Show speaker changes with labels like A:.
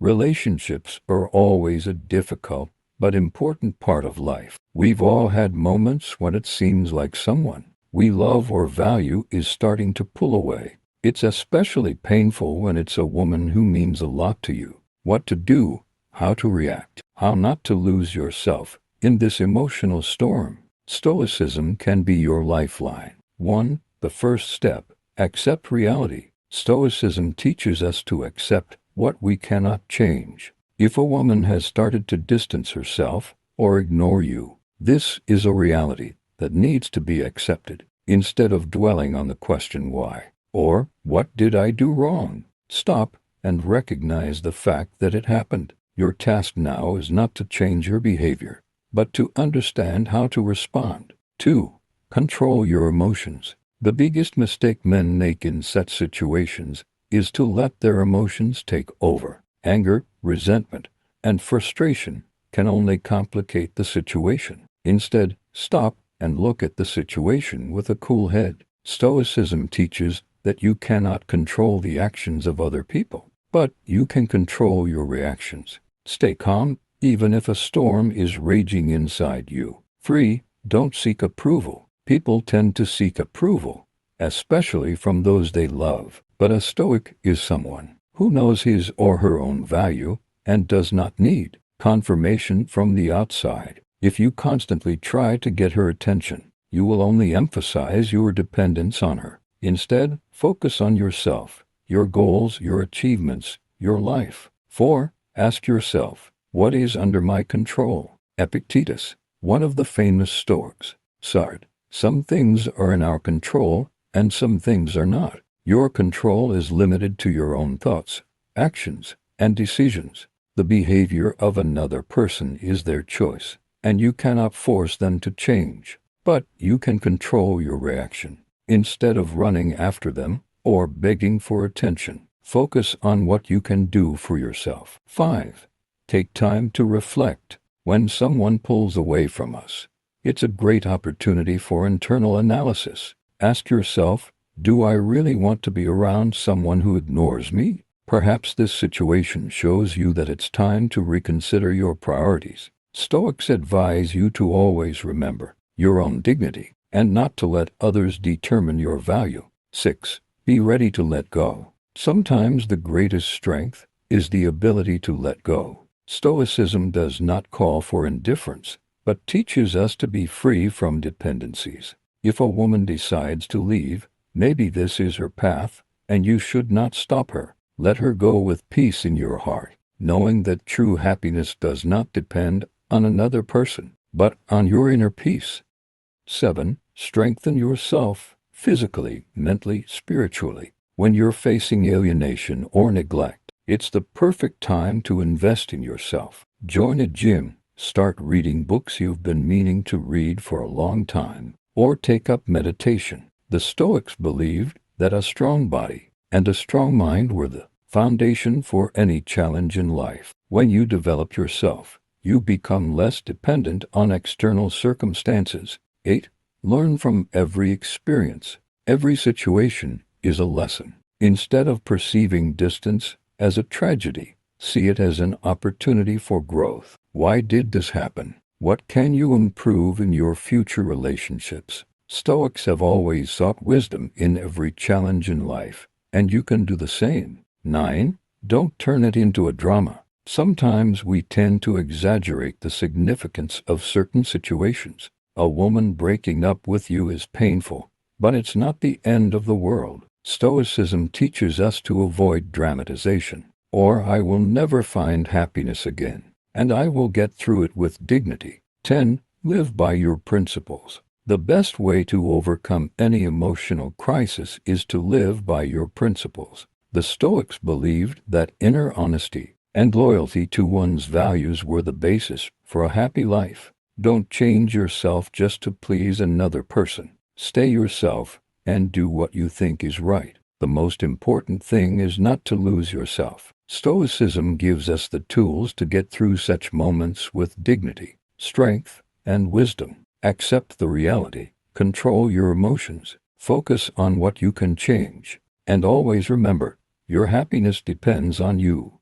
A: Relationships are always a difficult but important part of life. We've all had moments when it seems like someone we love or value is starting to pull away. It's especially painful when it's a woman who means a lot to you. What to do, how to react, how not to lose yourself in this emotional storm. Stoicism can be your lifeline. 1. The first step. Accept reality. Stoicism teaches us to accept what we cannot change. If a woman has started to distance herself or ignore you, this is a reality that needs to be accepted. Instead of dwelling on the question why, or what did I do wrong, stop and recognize the fact that it happened. Your task now is not to change your behavior, but to understand how to respond. 2. Control your emotions. The biggest mistake men make in such situations is to let their emotions take over. Anger, resentment, and frustration can only complicate the situation. Instead, stop and look at the situation with a cool head. Stoicism teaches that you cannot control the actions of other people, but you can control your reactions. Stay calm, even if a storm is raging inside you. 3. Don't seek approval. People tend to seek approval, especially from those they love. But a Stoic is someone who knows his or her own value and does not need confirmation from the outside. If you constantly try to get her attention, you will only emphasize your dependence on her. Instead, focus on yourself, your goals, your achievements, your life. 4. Ask yourself, what is under my control? Epictetus, one of the famous Stoics, said, some things are in our control and some things are not. Your control is limited to your own thoughts, actions, and decisions. The behavior of another person is their choice, and you cannot force them to change. But you can control your reaction. Instead of running after them or begging for attention, focus on what you can do for yourself. 5. Take time to reflect. When someone pulls away from us, it's a great opportunity for internal analysis. Ask yourself, do I really want to be around someone who ignores me? Perhaps this situation shows you that it's time to reconsider your priorities. Stoics advise you to always remember your own dignity and not to let others determine your value. 6. Be ready to let go. Sometimes the greatest strength is the ability to let go. Stoicism does not call for indifference, but teaches us to be free from dependencies. If a woman decides to leave, maybe this is her path, and you should not stop her. Let her go with peace in your heart, knowing that true happiness does not depend on another person, but on your inner peace. 7. Strengthen yourself, physically, mentally, spiritually. When you're facing alienation or neglect, it's the perfect time to invest in yourself. Join a gym, start reading books you've been meaning to read for a long time, or take up meditation. The Stoics believed that a strong body and a strong mind were the foundation for any challenge in life. When you develop yourself, you become less dependent on external circumstances. 8. Learn from every experience. Every situation is a lesson. Instead of perceiving distance as a tragedy, see it as an opportunity for growth. Why did this happen? What can you improve in your future relationships? Stoics have always sought wisdom in every challenge in life, and you can do the same. 9. Don't turn it into a drama. Sometimes we tend to exaggerate the significance of certain situations. A woman breaking up with you is painful, but it's not the end of the world. Stoicism teaches us to avoid dramatization, or I will never find happiness again, and I will get through it with dignity. 10. Live by your principles. The best way to overcome any emotional crisis is to live by your principles. The Stoics believed that inner honesty and loyalty to one's values were the basis for a happy life. Don't change yourself just to please another person. Stay yourself and do what you think is right. The most important thing is not to lose yourself. Stoicism gives us the tools to get through such moments with dignity, strength, and wisdom. Accept the reality, control your emotions, focus on what you can change, and always remember, your happiness depends on you.